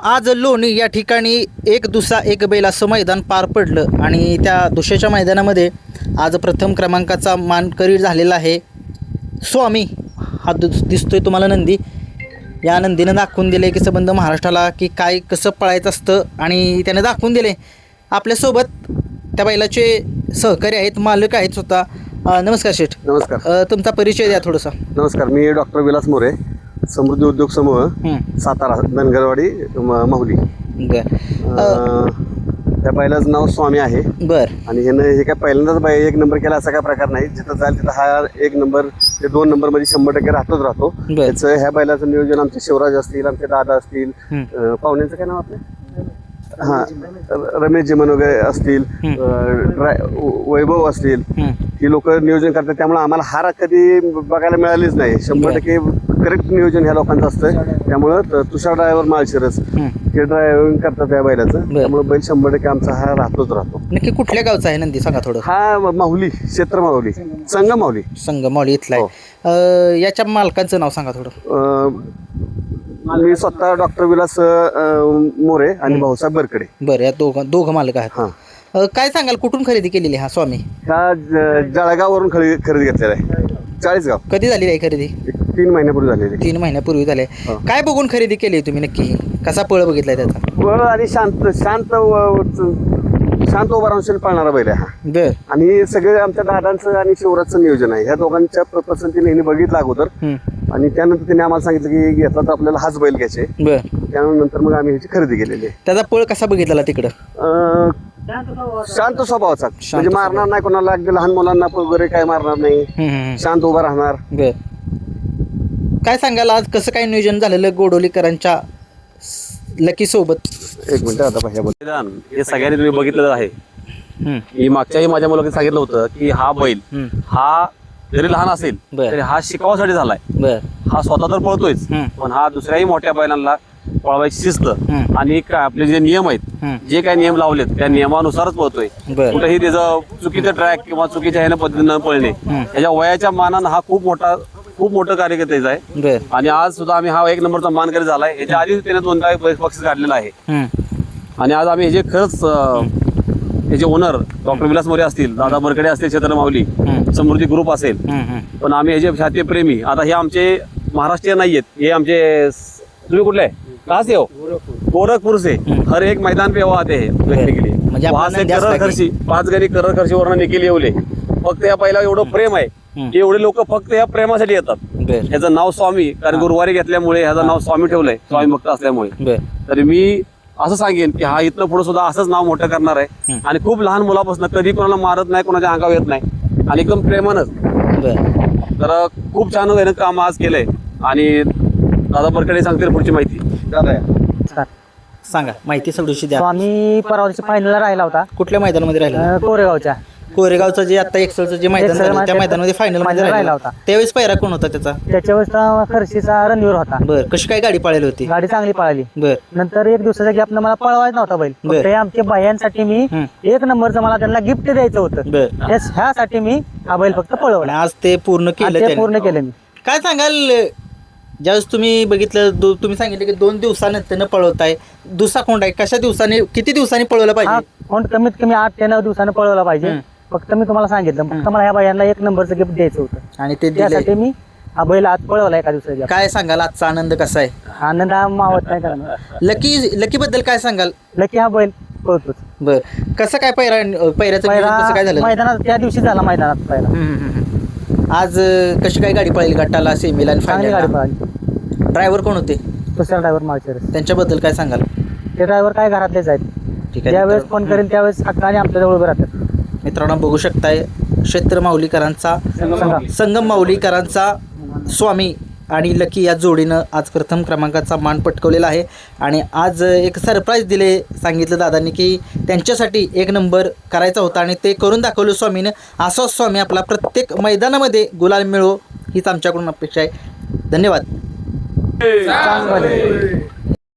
आज लोणी या ठिकाणी एक दुसा एक बैल असं मैदान पार पडलं आणि त्या दुसऱ्याच्या मैदानामध्ये आज प्रथम क्रमांकाचा मानकरी झालेला आहे स्वामी. हा दिसतोय तुम्हाला नंदी. या नंदीनं दाखवून दिले की संबंध महाराष्ट्राला की काय कसं पळायचं असतं आणि त्याने दाखवून दिले. आपल्यासोबत त्या बैलाचे सहकारी आहेत, मालक आहेत स्वतः. नमस्कार शेठ. नमस्कार. तुमचा परिचय द्या थोडासा. नमस्कार, मी डॉक्टर विलास मोरे, समृद्धी उद्योग समूह, सातारा, धनगरवाडी, माहुली. त्या बैलाचं नाव स्वामी आहे. आणि हे काय पहिल्यांदाच एक नंबर केला असा काय प्रकार नाही. जिथं जाईल तिथं हा एक नंबर ते 2 नंबर मध्ये 100% राहतो. त्याचं ह्या बैलाचं नियोजन आमचे शिवराज असतील, आमचे दादा असतील, पाहुण्यांचं काय नाव आपलं, रमेश जेमन वगैरे असतील, वैभव असतील, ही लोक नियोजन करतात. त्यामुळे आम्हाला हार कधी बघायला मिळालीच नाही. 100% करेक्ट नियोजन ह्या लोकांचं असतं. त्यामुळं तुषार ड्रायव्हर माळशिरस हे ड्रायव्हिंग करतात त्या बैलाचं. त्यामुळे बैल 100% आमचा हा राहतोच. नक्की कुठल्या गावचा आहे नंदी सांगा थोडं. हा माहुली, क्षेत्र माहुली, संगमावली इथला आहे. याच्या मालकांचं नाव सांगा थोडं. मी स्वतः डॉक्टर विलास मोरे आणि भाऊसाहेब बरकडे. बरं, या दोघं मालक आहेत. काय सांगाल, कुठून खरेदी केलेली हा स्वामी? ह्या जळगाववरून खरेदी घेतलेला आहे. 40 गाव. कधी झालेली आहे खरेदी? 3 महिन्यापूर्वी झालेली. 3 महिन्यापूर्वी झाले. काय बघून खरेदी केली तुम्ही नक्की? कसा पळ बघितलाय त्याचा? पळ आणि शांत उभा राहून पळणारा बैल आहे हा. आणि सगळे आमच्या दादांचं आणि शिवराजचं नियोजन आहे. ह्या दोघांच्या पसंतीने हिने बघितलं अगोदर आणि त्यानंतर त्यांनी आम्हाला सांगितलं की घेतला तर आपल्याला हाच बैल घ्यायचे. त्यानंतर मग आम्ही ह्याची खरेदी केलेली आहे. त्याचा पळ कसा बघितला तिकडं? शांत स्वभावाचा, म्हणजे मारणार नाही कोणाला, अगदी लहान मुलांना वगैरे काय मारणार नाही, शांत उभा राहणार. काय सांगाल, आज कसं काय नियोजन झालेलं गोडोलीकरांच्या लकी सोबत? एक मिनिट, आता मैदान हे सगळ्यांनी तुम्ही बघितलं आहे. मी मागच्याही माझ्या मुलांनी सांगितलं होतं की हा बैल हा जरी लहान असेल तरी हा शिकावासाठी झालाय. हा स्वतः तर पळतोयच, पण हा दुसऱ्याही मोठ्या बैलांना पळवायची शिस्त आणि आपले जे नियम आहेत, जे काही नियम लावलेत त्या नियमानुसारच पळतोय. कुठेही त्याचं चुकीचं ट्रॅक किंवा चुकीच्या ह्याने पद्धतीनं पळणे, त्याच्या वयाच्या मानानं हा खूप मोठं कार्यकर्ता आहे. आणि आज सुद्धा आम्ही हा 1 नंबरचा मानकरी झालाय. याच्या आधी त्याने 2दा बक्षीस काढलेलं आहे. आणि आज आम्ही हे जे खरंच याचे ओनर डॉक्टर विलास मोरे असतील, दादा बरकडे असतील, क्षेत्र माऊली, समृद्धी ग्रुप असेल, पण आम्ही ह्याचे शास्त्रीय प्रेमी. आता हे आमचे महाराष्ट्रीय नाहीयेत, हे आमचे, तुम्ही कुठले कहाँ से हो? गोरखपुर से. हर एक मैदान पे वो आते हैं म्हणजे वहां से करर खर्ची 5 गणी करर खर्ची वरून निघेल येवले. फक्त या पहिला एवढं प्रेम आहे की एवढे लोक फक्त या प्रेमासाठी येतात. ह्याचं नाव स्वामी, कारण गुरुवारी घेतल्यामुळे ह्याचं नाव स्वामी ठेवलंय, स्वामी भक्त असल्यामुळे. तरी मी असं सांगेन की हा इथनं पुढे सुद्धा असंच नाव मोठं करणार आहे. आणि खूप लहान मुलापासून कधी कोणाला मारत नाही, कोणाच्या अंगावर येत नाही आणि एकदम प्रेमानच. तर खूप छान यानं काम आज केलंय. आणि दादा बरकडे सांगतील पुढची माहिती. सांगा माहिती सगळी द्या. स्वामी परवा दिवशी फायनलला राहिला होता. कुठल्या मैदानामध्ये राहिला? कोरेगावचं जे आता एक्सेलचं जे मैदान झालं त्या मैदानामध्ये फायनल मध्ये राहिला होता. त्यावेळेस पहिरा कोण होता त्याचा? त्याच्यावेळेस खर्शीचा रणवीर होता. बरं, कशी काय गाडी पळाली होती? गाडी चांगली पळाली. नंतर 1 दिवसाच्या गॅपनं मला पळवायचा नव्हता बैल. ते आमच्या बायांसाठी मी 1 नंबरचं मला त्यांना गिफ्ट द्यायचं होतं. ह्यासाठी मी हा बैल फक्त पळवला. आज ते पूर्ण केलं मी. काय सांगाल, ज्यावेळेस तुम्ही बघितलं, तुम्ही सांगितलं की 2 दिवसानंतर पळवताय, दुसरा कोंड आहे, कशा दिवसांनी, किती दिवसांनी पळवलं पाहिजे? कोंड कमीत कमी 8 ते 9 दिवसानं पळवला पाहिजे. फक्त मी तुम्हाला सांगितलं, फक्त मला ह्या बायांना 1 नंबरचं गिफ्ट द्यायचं होतं आणि ते त्यासाठी मी हा बैल आज पळवला 1 दिवसाच्या. काय सांगाल, आजचा आनंद कसा आहे? आनंद हा मावत नाही करणार. लकी बद्दल काय सांगाल? लकी हा बैल पळतोच. बर, कसं काय पैऱ्याचं कसं काय झालं? मैदानात त्या दिवशी झाला, मैदानात पहिला. आज कशी काय गाडी पळाली गटाला, सेमीला आणि फायनल? गाडी पळाली. ड्रायव्हर कोण होते? दुसरा ड्रायव्हर माळशिरस. त्यांच्याबद्दल काय सांगाल? ते ड्रायव्हर काय घरातलेच आहेत. ठीक आहे, त्यावेळेस फोन करेल त्यावेळेस हक्काने आमच्या जवळ उभे राहतात. मित्रांनो बघू शकताय, क्षेत्र माऊलीकरांचा, संगम माऊलीकरांचा स्वामी आणि लकी या जोडीनं आज प्रथम क्रमांकाचा मान पटकवलेला आहे. आणि आज एक सरप्राईज सांगितलं दादांनी की त्यांच्यासाठी 1 नंबर करायचा होता आणि ते करून दाखवलं स्वामीनं. असाच स्वामी आपला प्रत्येक मैदानामध्ये गुलाल मिळो हीच आमच्याकडून अपेक्षा आहे. धन्यवाद.